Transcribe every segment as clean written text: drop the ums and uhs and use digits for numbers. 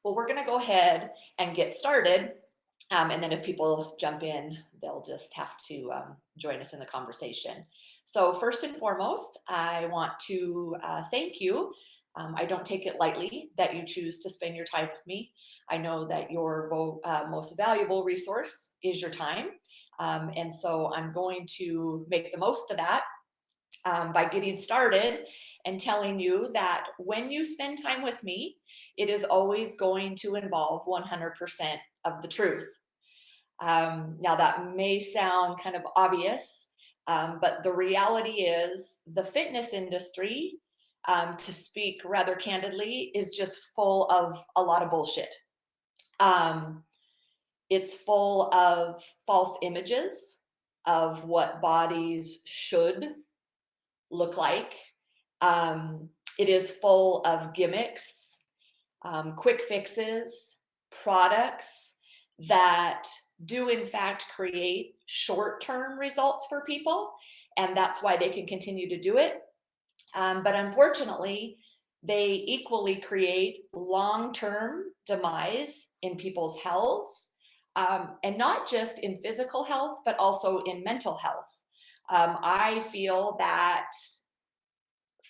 Well, we're going to go ahead and get started. And then if people jump in, they'll just have to join us in the conversation. So, first and foremost, I want to thank you. I don't take it lightly that you choose to spend your time with me. I know that your most valuable resource is your time. And so I'm going to make the most of that by getting started and telling you that when you spend time with me, it is always going to involve 100% of the truth. Now, that may sound kind of obvious, but the reality is the fitness industry, to speak rather candidly, is just full of a lot of bullshit. Um, it's full of false images of what bodies should look like. It is full of gimmicks, quick fixes, products that do in fact create short-term results for people, and that's why they can continue to do it. But unfortunately, they equally create long-term demise in people's health, and not just in physical health, but also in mental health. I feel that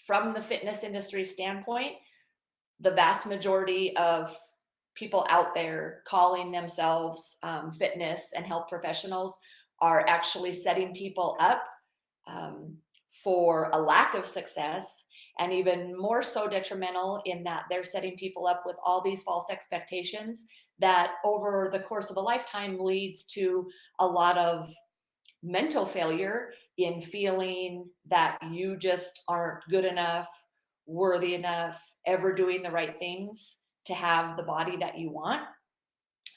from the fitness industry standpoint, the vast majority of people out there calling themselves fitness and health professionals are actually setting people up for a lack of success, and even more so detrimental in that they're setting people up with all these false expectations that over the course of a lifetime leads to a lot of mental failure in feeling that you just aren't good enough, worthy enough, ever doing the right things to have the body that you want.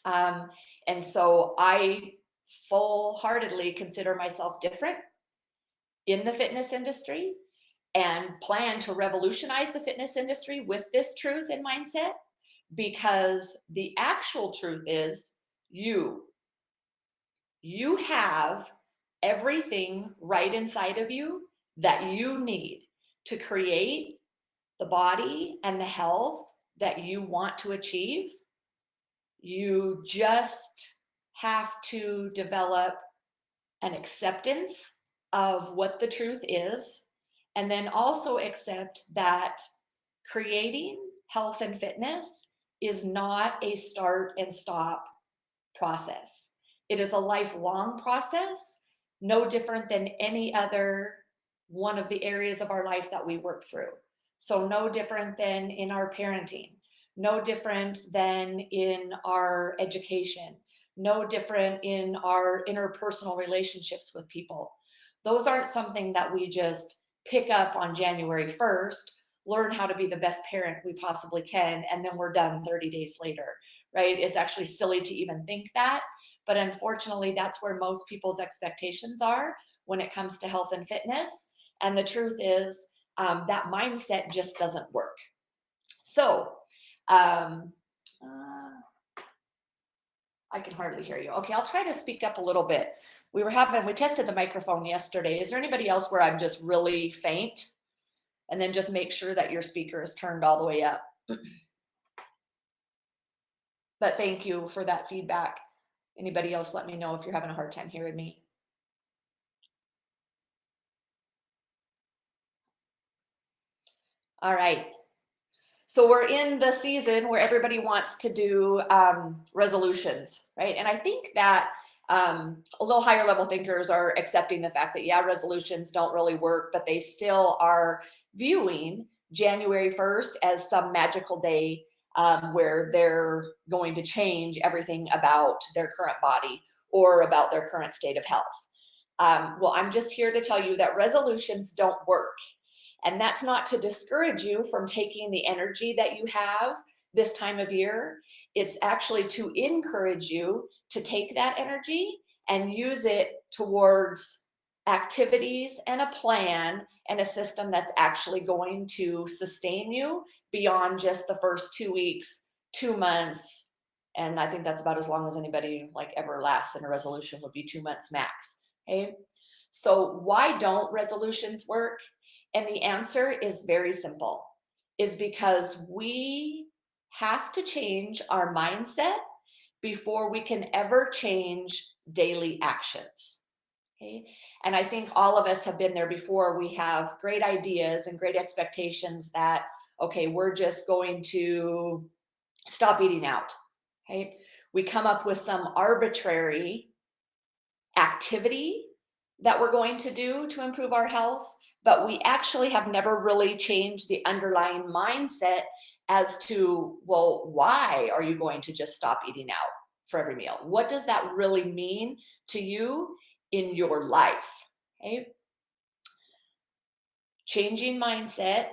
Um, and so I full heartedly consider myself different in the fitness industry and plan to revolutionize the fitness industry with this truth and mindset, because the actual truth is you have everything right inside of you that you need to create the body and the health that you want to achieve. You just have to develop an acceptance of what the truth is, and then also accept that creating health and fitness is not a start and stop process. It is a lifelong process, no different than any other one of the areas of our life that we work through. So, no different than in our parenting, no different than in our education, no different in our interpersonal relationships with people. Those aren't something that we just pick up on January 1st, learn how to be the best parent we possibly can, and then we're done 30 days later, right? It's actually silly to even think that. But unfortunately, that's where most people's expectations are when it comes to health and fitness. And the truth is, that mindset just doesn't work. So, um, I can hardly hear you. Okay, I'll try to speak up a little bit. We tested the microphone yesterday. Is there anybody else where I'm just really faint? And then just make sure that your speaker is turned all the way up. But thank you for that feedback. Anybody else, let me know if you're having a hard time hearing me. All right. So we're in the season where everybody wants to do resolutions, right? And I think that a little higher level thinkers are accepting the fact that, yeah, resolutions don't really work, but they still are viewing January 1st as some magical day where they're going to change everything about their current body or about their current state of health. Well, I'm just here to tell you that resolutions don't work. And that's not to discourage you from taking the energy that you have this time of year. It's actually to encourage you to take that energy and use it towards activities and a plan and a system that's actually going to sustain you beyond just the first 2 weeks, 2 months. And I think that's about as long as anybody like ever lasts in a resolution, would be 2 months max. Okay. So why don't resolutions work? And the answer is very simple, is because we have to change our mindset before we can ever change daily actions. Okay. And I think all of us have been there before. We have great ideas and great expectations that, okay, we're just going to stop eating out. Okay. We come up with some arbitrary activity that we're going to do to improve our health, but we actually have never really changed the underlying mindset as to, well, why are you going to just stop eating out for every meal? What does that really mean to you in your life? Okay. Changing mindset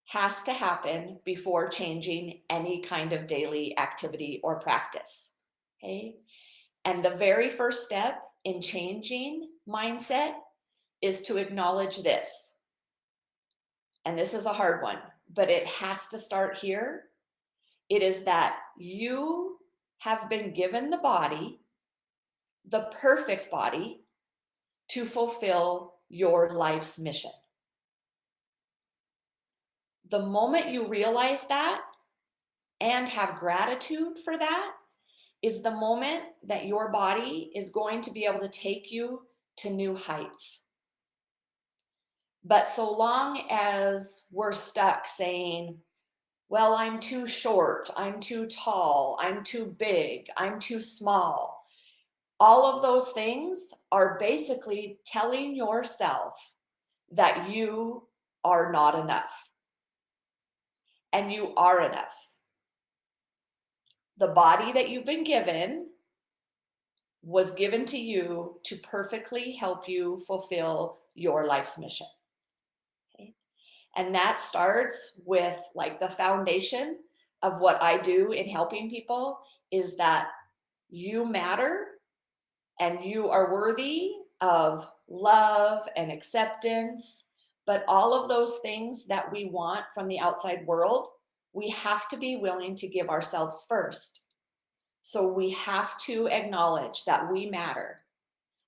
has to happen before changing any kind of daily activity or practice. Okay. And the very first step in changing mindset is to acknowledge this. And this is a hard one, but it has to start here. It is that you have been given the body, the perfect body, to fulfill your life's mission. The moment you realize that and have gratitude for that is the moment that your body is going to be able to take you to new heights. But so long as we're stuck saying, well, I'm too short, I'm too tall, I'm too big, I'm too small, all of those things are basically telling yourself that you are not enough. And you are enough. The body that you've been given was given to you to perfectly help you fulfill your life's mission. Okay? And that starts with like the foundation of what I do in helping people is that you matter and you are worthy of love and acceptance. But all of those things that we want from the outside world, we have to be willing to give ourselves first. So we have to acknowledge that we matter,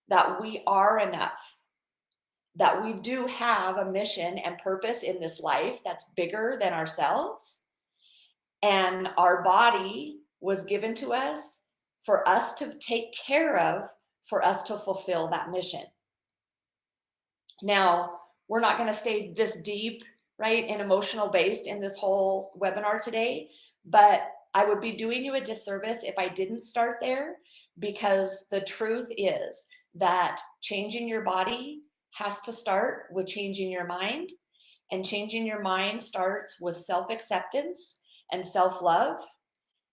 that we are enough, that we do have a mission and purpose in this life that's bigger than ourselves. And our body was given to us for us to take care of, for us to fulfill that mission. Now, we're not going to stay this deep, right, and emotional based in this whole webinar today, but I would be doing you a disservice if I didn't start there, because the truth is that changing your body has to start with changing your mind, and changing your mind starts with self-acceptance and self-love,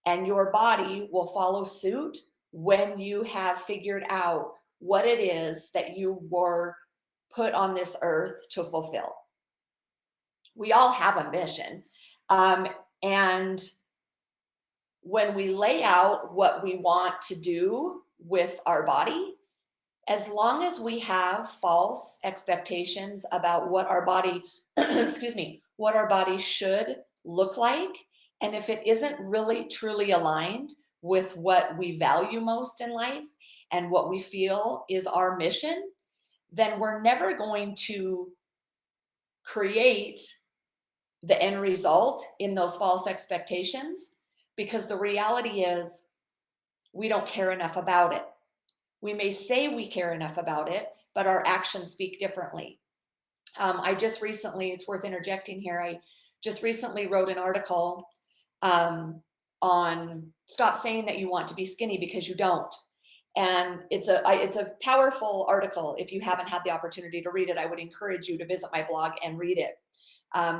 and your body will follow suit when you have figured out what it is that you were put on this earth to fulfill. We all have a mission. And when we lay out what we want to do with our body, as long as we have false expectations about what our body, excuse me, what our body should look like, and if it isn't really truly aligned with what we value most in life and what we feel is our mission, then we're never going to create the end result in those false expectations, because the reality is we don't care enough about it. We may say we care enough about it, but our actions speak differently. I just recently, it's worth interjecting here, I just recently wrote an article on stop saying that you want to be skinny because you don't. And it's a powerful article. If you haven't had the opportunity to read it, I would encourage you to visit my blog and read it.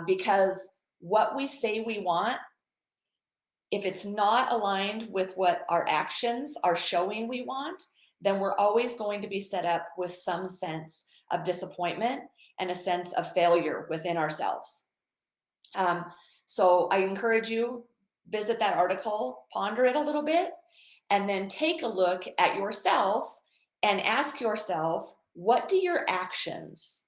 Because what we say we want, if it's not aligned with what our actions are showing we want, then we're always going to be set up with some sense of disappointment and a sense of failure within ourselves. So I encourage you, visit that article, ponder it a little bit, and then take a look at yourself and ask yourself, what do your actions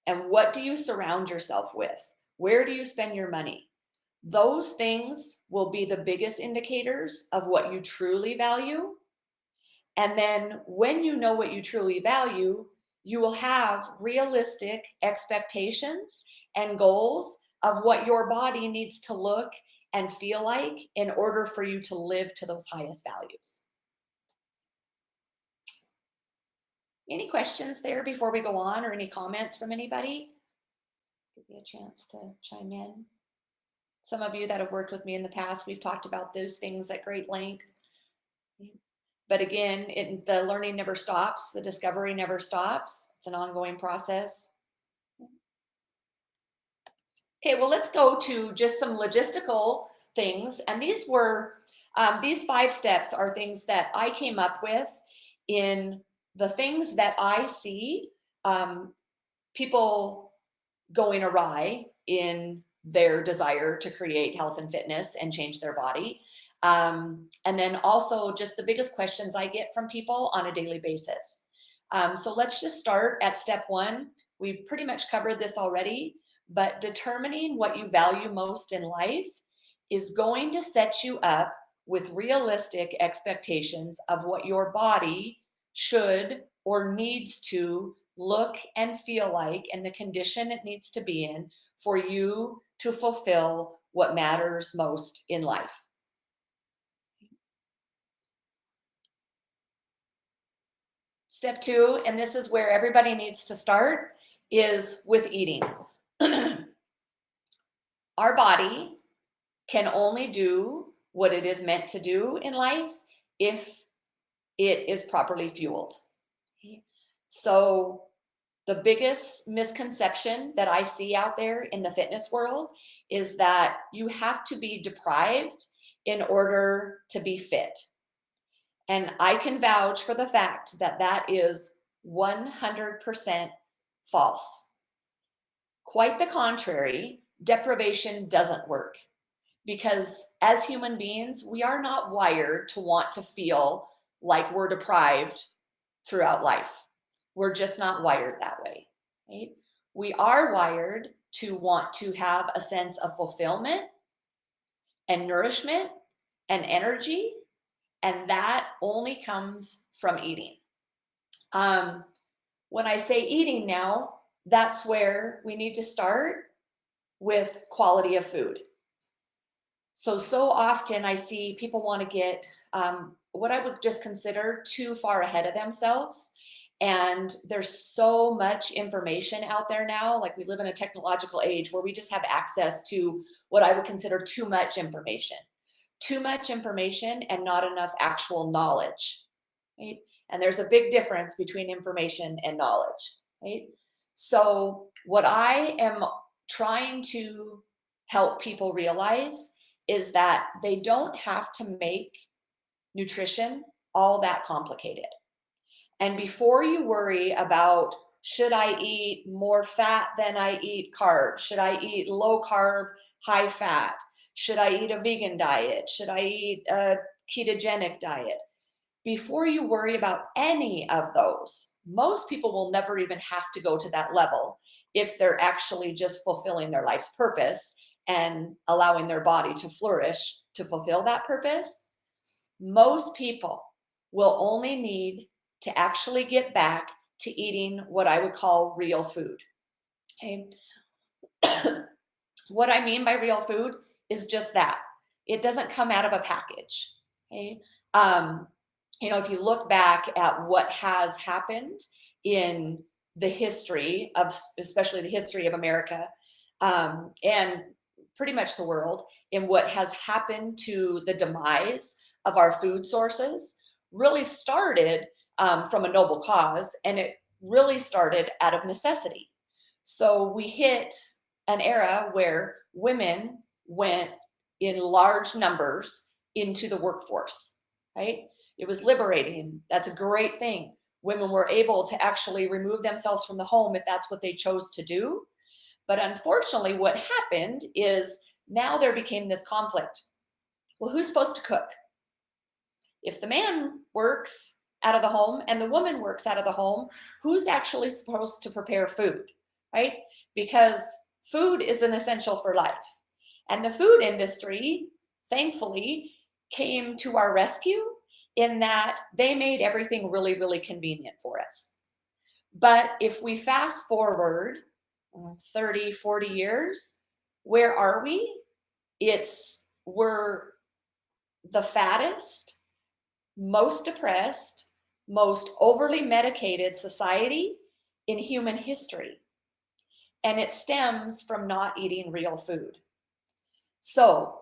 and what do you surround yourself with? Where do you spend your money? Those things will be the biggest indicators of what you truly value. And then when you know what you truly value, you will have realistic expectations and goals of what your body needs to look and feel like in order for you to live to those highest values. Any questions there before we go on, or any comments from anybody? Give you a chance to chime in. Some of you that have worked with me in the past, we've talked about those things at great length. But again, the learning never stops. The discovery never stops. It's an ongoing process. Okay, well, let's go to just some logistical things. And these 5 steps are things that I came up with in the things that I see people going awry in their desire to create health and fitness and change their body. And then also just the biggest questions I get from people on a daily basis. So let's just start at step 1. We pretty much covered this already, but determining what you value most in life is going to set you up with realistic expectations of what your body should or needs to look and feel like, and the condition it needs to be in for you to fulfill what matters most in life. Step 2, and this is where everybody needs to start, is with eating. Our body can only do what it is meant to do in life if it is properly fueled. So the biggest misconception that I see out there in the fitness world is that you have to be deprived in order to be fit. And I can vouch for the fact that that is 100% false. Quite the contrary, deprivation doesn't work, because as human beings, we are not wired to want to feel like we're deprived throughout life. We're just not wired that way, right? We are wired to want to have a sense of fulfillment and nourishment and energy, and that only comes from eating. When I say eating now, that's where we need to start with quality of food. So often I see people want to get what I would just consider too far ahead of themselves. And there's so much information out there now. Like, we live in a technological age where we just have access to what I would consider too much information. Too much information and not enough actual knowledge, right? And there's a big difference between information and knowledge, right? So what I am trying to help people realize is that they don't have to make nutrition all that complicated. And before you worry about, should I eat more fat than I eat carbs? Should I eat low carb, high fat? Should I eat a vegan diet? Should I eat a ketogenic diet? Before you worry about any of those, most people will never even have to go to that level if they're actually just fulfilling their life's purpose and allowing their body to flourish to fulfill that purpose. Most people will only need to actually get back to eating what I would call real food. Okay. What I mean by real food is just that. It doesn't come out of a package. Okay. If you look back at what has happened in the history of, especially the history of America, and pretty much the world, in what has happened to the demise of our food sources, really started from a noble cause, and it really started out of necessity. So we hit an era where women went in large numbers into the workforce, right? It was liberating. That's a great thing. Women were able to actually remove themselves from the home if that's what they chose to do. But unfortunately, what happened is now there became this conflict. Well, who's supposed to cook? If the man works out of the home and the woman works out of the home, who's actually supposed to prepare food, right? Because food is an essential for life. And the food industry, thankfully, came to our rescue in that they made everything really, really convenient for us. But if we fast forward 30, 40 years, where are we? It's we're the fattest, most depressed, most overly medicated society in human history. And it stems from not eating real food. So,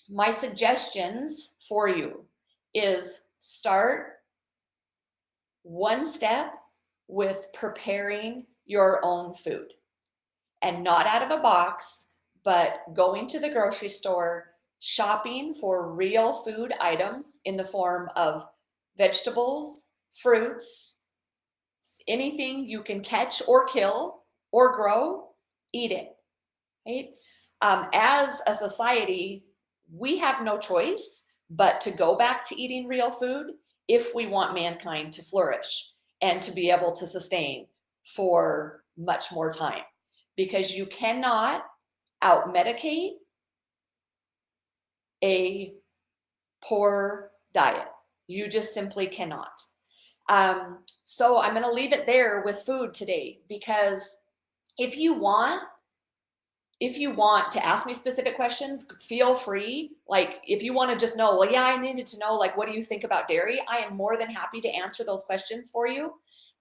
my suggestions for you is start one step with preparing your own food, and not out of a box, but going to the grocery store, shopping for real food items in the form of vegetables, fruits, anything you can catch or kill or grow, eat it, right? As a society, we have no choice but to go back to eating real food if we want mankind to flourish and to be able to sustain for much more time. Because you cannot out medicate a poor diet. You just simply cannot. So I'm going to leave it there with food today, because if you want to ask me specific questions, feel free. Like, if you want to just know, well, yeah, I needed to know, like, what do you think about dairy? I am more than happy to answer those questions for you.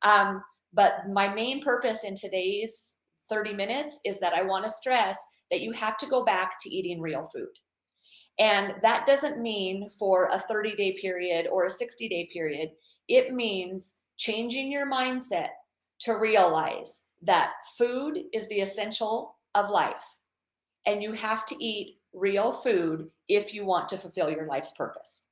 But my main purpose in today's 30 minutes is that I want to stress that you have to go back to eating real food. And that doesn't mean for a 30-day period or a 60-day period. It means changing your mindset to realize that food is the essential of life. And you have to eat real food if you want to fulfill your life's purpose.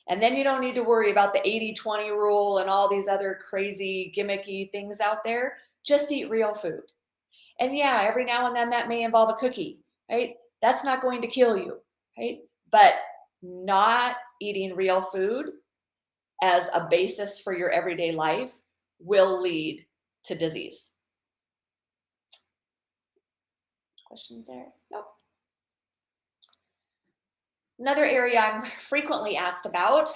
And then you don't need to worry about the 80-20 rule and all these other crazy gimmicky things out there. Just eat real food. And yeah, every now and then that may involve a cookie, right? That's not going to kill you, right? But not eating real food as a basis for your everyday life will lead to disease. Questions there? Nope. Another area I'm frequently asked about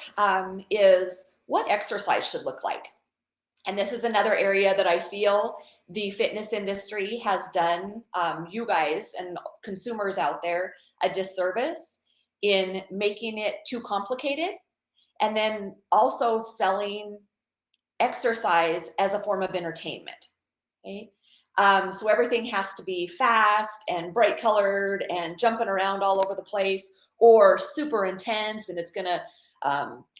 is what exercise should look like. And this is another area that I feel the fitness industry has done you guys and consumers out there a disservice in making it too complicated, and then also selling exercise as a form of entertainment. Okay? So everything has to be fast and bright colored and jumping around all over the place, or super intense, and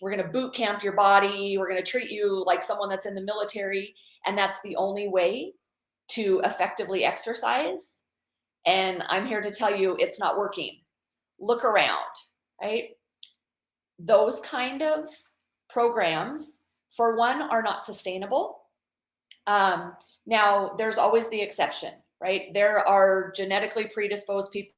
we're gonna boot camp your body. We're gonna treat you like someone that's in the military, and that's the only way to effectively exercise. And I'm here to tell you it's not working. Look around, right? Those kind of programs, for one, are not sustainable. Now, there's always the exception, right? There are genetically predisposed people,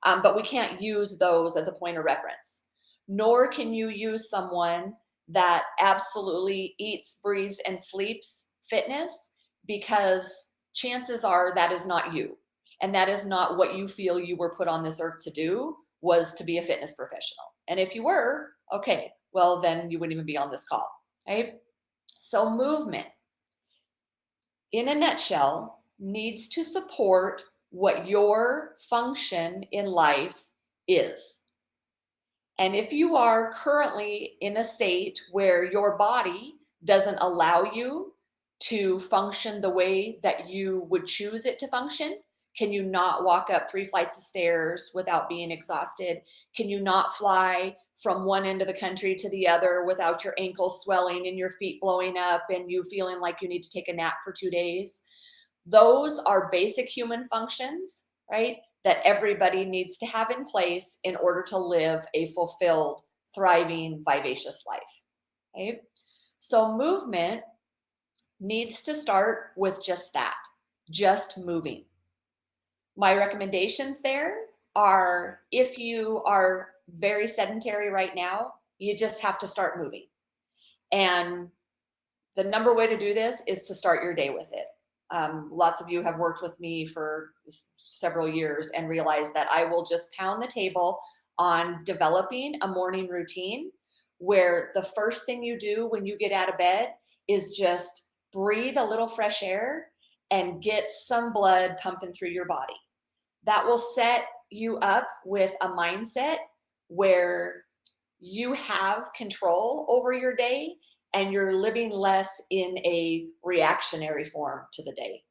but we can't use those as a point of reference. Nor can you use someone that absolutely eats, breathes, and sleeps fitness, because chances are that is not you. And that is not what you feel you were put on this earth to do, was to be a fitness professional. And if you were, okay, well, then you wouldn't even be on this call, right? So movement, in a nutshell, needs to support what your function in life is. And if you are currently in a state where your body doesn't allow you to function the way that you would choose it to function, can you not walk up 3 flights of stairs without being exhausted? Can you not fly from one end of the country to the other without your ankles swelling and your feet blowing up and you feeling like you need to take a nap for 2 days? Those are basic human functions, right? That everybody needs to have in place in order to live a fulfilled, thriving, vivacious life. Okay? So movement needs to start with just that, just moving. My recommendations there are, if you are very sedentary right now, you just have to start moving. And the number way to do this is to start your day with it. Lots of you have worked with me for several years and realize that I will just pound the table on developing a morning routine where the first thing you do when you get out of bed is just breathe a little fresh air and get some blood pumping through your body. That will set you up with a mindset where you have control over your day and you're living less in a reactionary form to the day.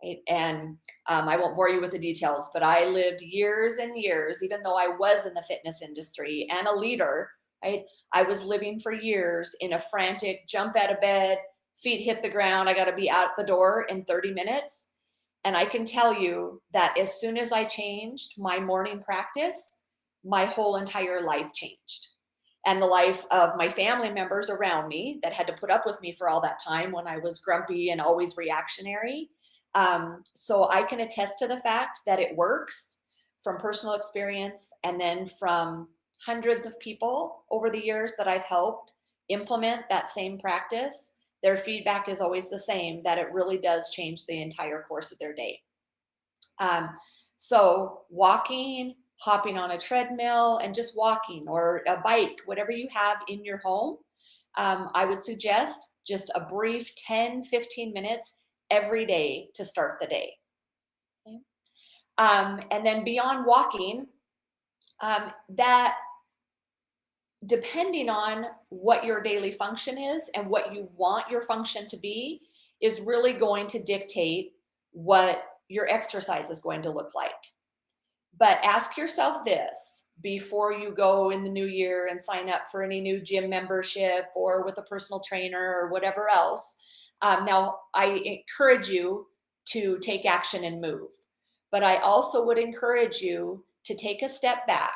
Right? And I won't bore you with the details, but I lived years and years, even though I was in the fitness industry and a leader, right? I was living for years in a frantic jump out of bed, feet hit the ground. I got to be out the door in 30 minutes. And I can tell you that as soon as I changed my morning practice, my whole entire life changed. And the life of my family members around me that had to put up with me for all that time when I was grumpy and always reactionary. So I can attest to the fact that it works from personal experience and then from hundreds of people over the years that I've helped implement that same practice. Their feedback is always the same, that it really does change the entire course of their day. Um, so walking, hopping on a treadmill and just walking, or a bike, whatever you have in your home, I would suggest just a brief 10-15 minutes every day to start the day. Okay. And then beyond walking, that depending on what your daily function is and what you want your function to be, is really going to dictate what your exercise is going to look like. But ask yourself this before you go in the new year and sign up for any new gym membership or with a personal trainer or whatever else. Now, I encourage you to take action and move, but I also would encourage you to take a step back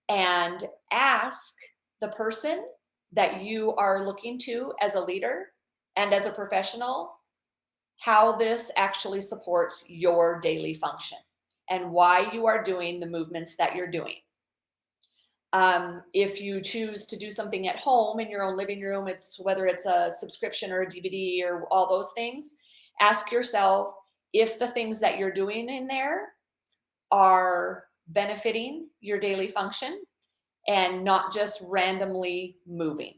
and ask the person that you are looking to as a leader and as a professional how this actually supports your daily function and why you are doing the movements that you're doing. If you choose to do something at home in your own living room, it's whether it's a subscription or a DVD or all those things, ask yourself if the things that you're doing in there are benefiting your daily function and not just randomly moving.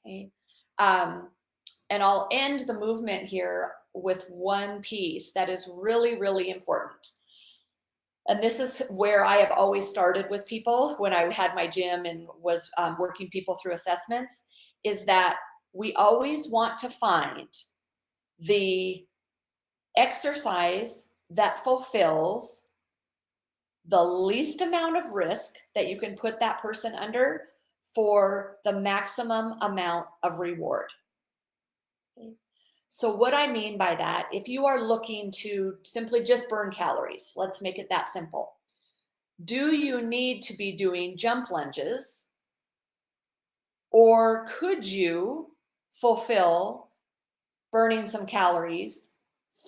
Okay. And I'll end the movement here with one piece that is really, really important. And this is where I have always started with people when I had my gym and was working people through assessments, is that we always want to find the exercise that fulfills the least amount of risk that you can put that person under for the maximum amount of reward. Okay. So what I mean by that, if you are looking to simply just burn calories, let's make it that simple. Do you need to be doing jump lunges, or could you fulfill burning some calories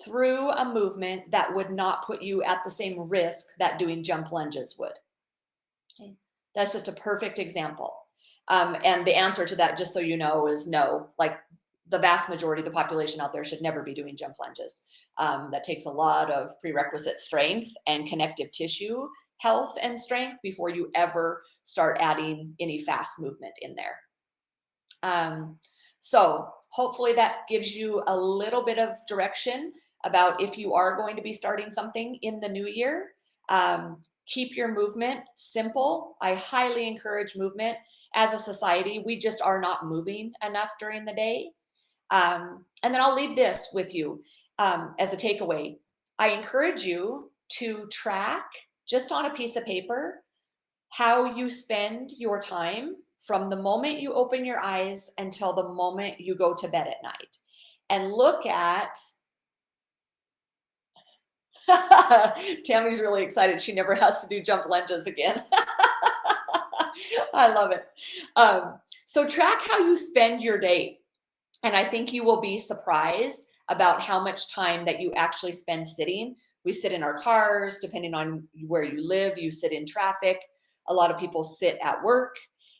through a movement that would not put you at the same risk that doing jump lunges would? Okay. That's just a perfect example. And the answer to that, just so you know, is no. Like, the vast majority of the population out there should never be doing jump lunges. That takes a lot of prerequisite strength and connective tissue health and strength before you ever start adding any fast movement in there. So hopefully that gives you a little bit of direction about if you are going to be starting something in the new year. Keep your movement simple. I highly encourage movement. As a society, we just are not moving enough during the day. And then I'll leave this with you as a takeaway. I encourage you to track just on a piece of paper how you spend your time from the moment you open your eyes until the moment you go to bed at night. And look at, Tammy's really excited. She never has to do jump lunges again. I love it. So track how you spend your day. And I think you will be surprised about how much time that you actually spend sitting. We sit in our cars, depending on where you live, you sit in traffic. A lot of people sit at work.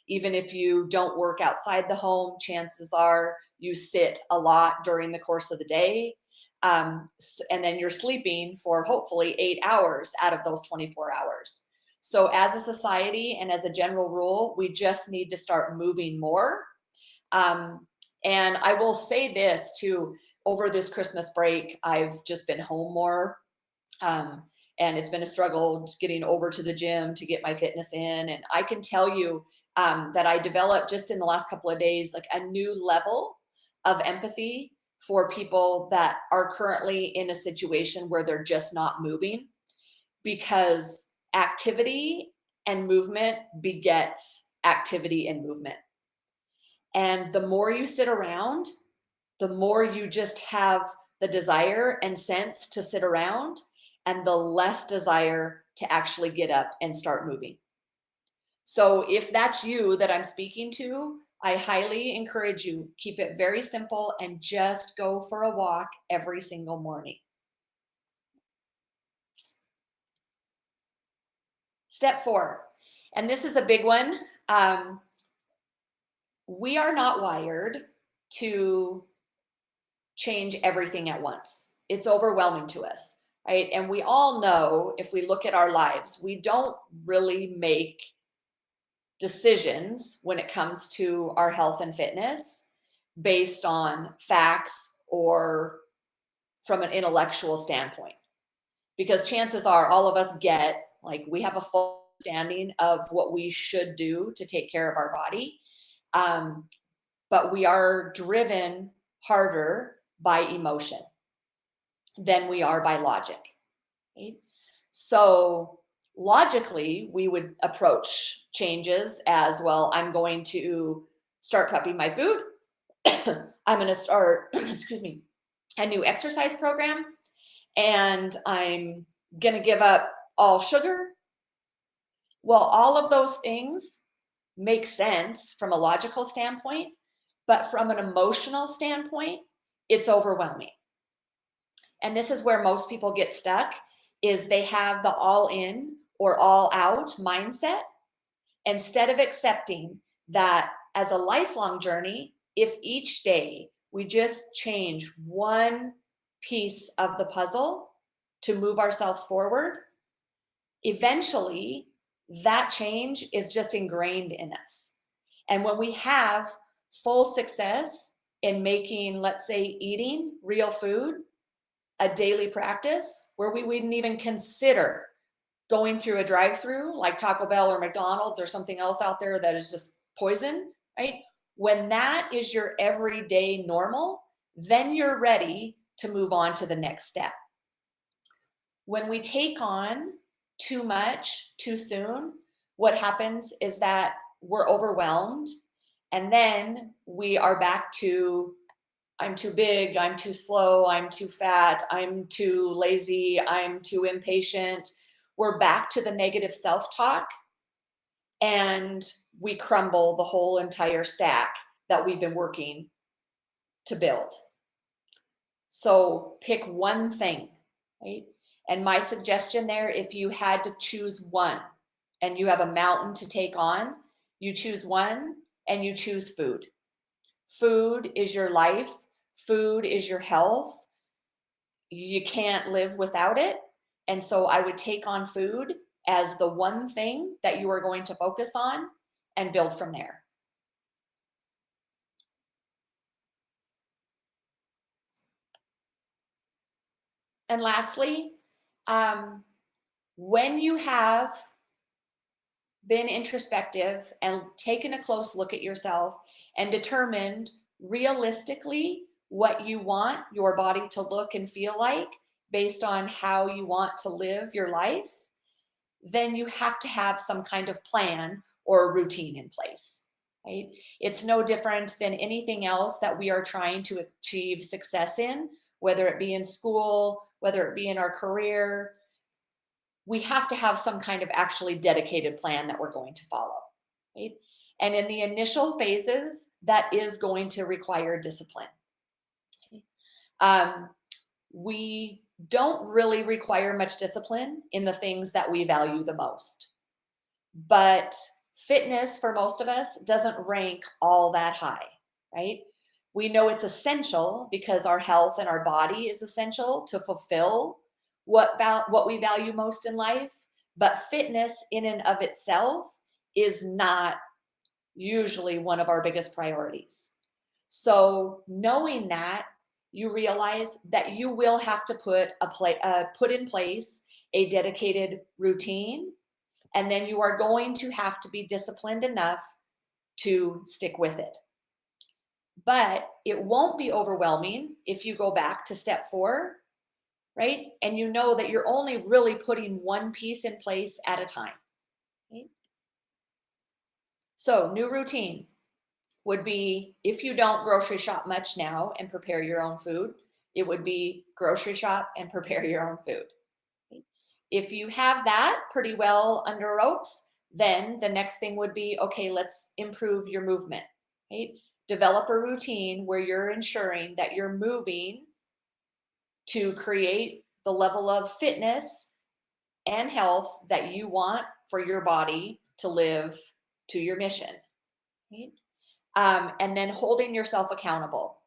Even if you don't work outside the home, chances are you sit a lot during the course of the day. And then you're sleeping for hopefully 8 hours out of those 24 hours. So as a society and as a general rule, we just need to start moving more. And I will say this too, over this Christmas break, I've just been home more. and it's been a struggle getting over to the gym to get my fitness in. And I can tell you that I developed just in the last couple of days, like a new level of empathy for people that are currently in a situation where they're just not moving, because activity and movement begets activity and movement. And the more you sit around, the more you just have the desire and sense to sit around, and the less desire to actually get up and start moving. So if that's you that I'm speaking to, I highly encourage you, keep it very simple and just go for a walk every single morning. Step 4, and this is a big one. We are not wired to change everything at once. It's overwhelming to us, right? And we all know, if we look at our lives, we don't really make decisions when it comes to our health and fitness based on facts or from an intellectual standpoint. Because chances are all of us get, like, we have a full understanding of what we should do to take care of our body. Um, but we are driven harder by emotion than we are by logic. Right? So logically, we would approach changes as, well, I'm going to start prepping my food. I'm going to start, excuse me, a new exercise program, and I'm going to give up all sugar. Well, all of those things make sense from a logical standpoint, but from an emotional standpoint, it's overwhelming. And this is where most people get stuck, is they have the all in or all out mindset, instead of accepting that as a lifelong journey, if each day we just change one piece of the puzzle to move ourselves forward, eventually that change is just ingrained in us. And when we have full success in making, let's say, eating real food a daily practice, where we wouldn't even consider going through a drive-through like Taco Bell or McDonald's or something else out there that is just poison, right? When that is your everyday normal, then you're ready to move on to the next step. When we take on too much too soon, what happens is that we're overwhelmed, and then we are back to, I'm too big, I'm too slow, I'm too fat, I'm too lazy, I'm too impatient. We're back to the negative self-talk, and we crumble the whole entire stack that we've been working to build. So pick one thing, right? And my suggestion there, if you had to choose one and you have a mountain to take on, you choose one and you choose food. Food is your life. Food is your health. You can't live without it. And so I would take on food as the one thing that you are going to focus on and build from there. And lastly, when you have been introspective and taken a close look at yourself and determined realistically what you want your body to look and feel like based on how you want to live your life, then you have to have some kind of plan or a routine in place, right? It's no different than anything else that we are trying to achieve success in, whether it be in school, whether it be in our career. We have to have some kind of actually dedicated plan that we're going to follow, right? And in the initial phases, that is going to require discipline. Um, we don't really require much discipline in the things that we value the most. But fitness, for most of us, doesn't rank all that high, right? We know it's essential because our health and our body is essential to fulfill what we value most in life. But fitness in and of itself is not usually one of our biggest priorities. So knowing that, you realize that you will have to put in place a dedicated routine, and then you are going to have to be disciplined enough to stick with it. But it won't be overwhelming if you go back to step 4, right? And you know that you're only really putting one piece in place at a time. Right? So, new routine would be, if you don't grocery shop much now and prepare your own food, it would be grocery shop and prepare your own food. If you have that pretty well under ropes, then the next thing would be, okay, let's improve your movement. Right? Develop a routine where you're ensuring that you're moving to create the level of fitness and health that you want for your body to live to your mission. Right? And then holding yourself accountable.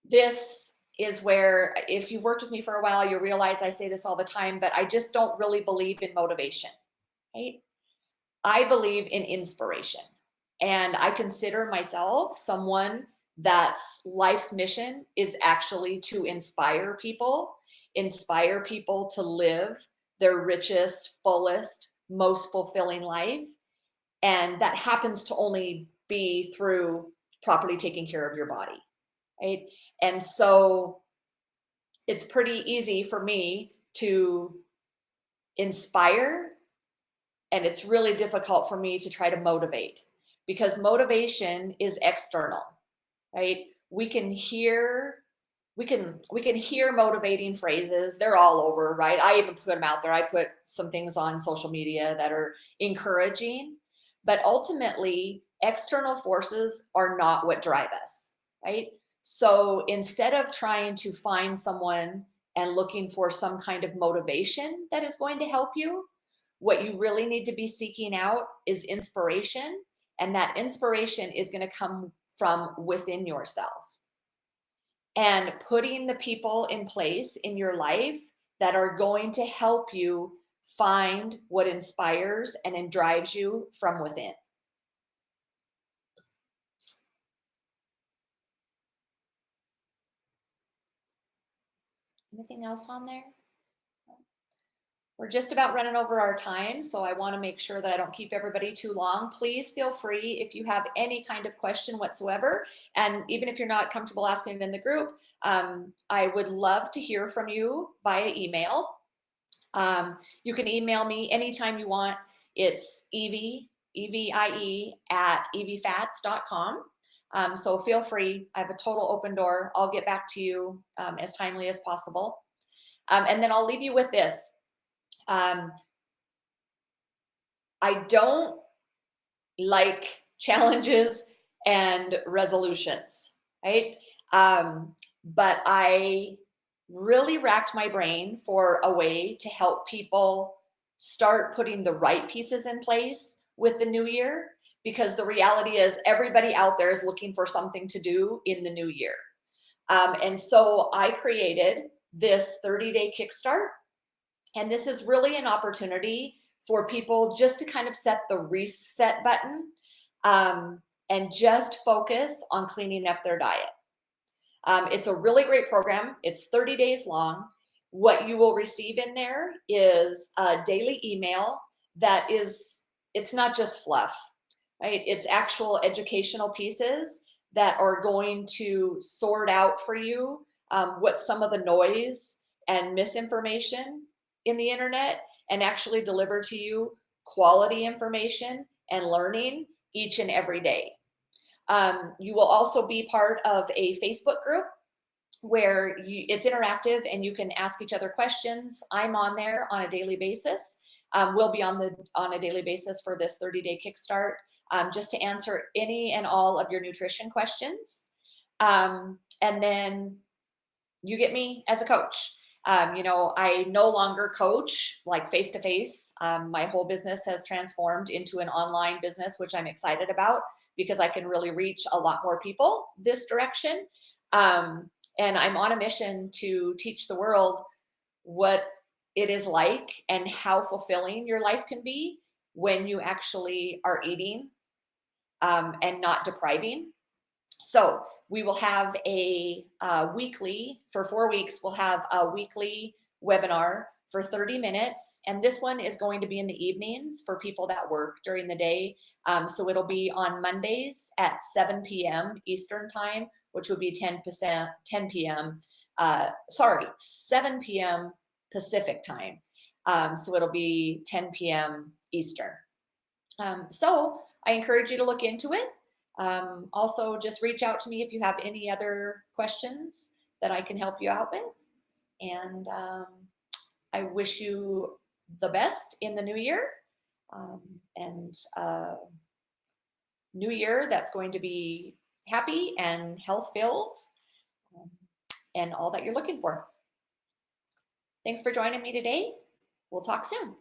This is where, if you've worked with me for a while, you'll realize I say this all the time, but I just don't really believe in motivation. Right? I believe in inspiration. And I consider myself someone that's life's mission is actually to inspire people to live their richest, fullest, most fulfilling life. And that happens to only be through properly taking care of your body. Right? And so it's pretty easy for me to inspire, and it's really difficult for me to try to motivate, because motivation is external, right? We can hear motivating phrases. They're all over, right? I even put them out there. I put some things on social media that are encouraging, but ultimately external forces are not what drive us, right? So instead of trying to find someone and looking for some kind of motivation that is going to help you, what you really need to be seeking out is inspiration, and that inspiration is going to come from within yourself. And putting the people in place in your life that are going to help you find what inspires and then drives you from within. Anything else on there? We're just about running over our time, so I want to make sure that I don't keep everybody too long. Please feel free if you have any kind of question whatsoever, and even if you're not comfortable asking it in the group, I would love to hear from you via email. You can email me anytime you want. It's Evie, EVIE, at evfats.com. So feel free. I have a total open door. I'll get back to you as timely as possible. And then I'll leave you with this. I don't like challenges and resolutions, right? But I really racked my brain for a way to help people start putting the right pieces in place with the new year, because the reality is everybody out there is looking for something to do in the new year. And so I created this 30-day Kickstart. And this is really an opportunity for people just to kind of set the reset button and just focus on cleaning up their diet. It's a really great program. It's 30 days long. What you will receive in there is a daily email that is, it's not just fluff, right? It's actual educational pieces that are going to sort out for you what some of the noise and misinformation in the internet, and actually deliver to you quality information and learning each and every day. You will also be part of a Facebook group where it's interactive and you can ask each other questions. I'm on there on a daily basis. We'll be on a daily basis for this 30-day Kickstart, just to answer any and all of your nutrition questions. And then you get me as a coach. I no longer coach like face to face. My whole business has transformed into an online business, which I'm excited about because I can really reach a lot more people this direction. And I'm on a mission to teach the world what it is like and how fulfilling your life can be when you actually are eating and not depriving. So we will have a weekly, for 4 weeks, we'll have a weekly webinar for 30 minutes. And this one is going to be in the evenings for people that work during the day. So it'll be on Mondays at 7 p.m. Eastern time, which would be 10 p.m. 7 p.m. Pacific time. So it'll be 10 p.m. Eastern. So I encourage you to look into it. Also, just reach out to me if you have any other questions that I can help you out with. And I wish you the best in the new year. And new year that's going to be happy and health filled, um, and all that you're looking for. Thanks for joining me today. We'll talk soon.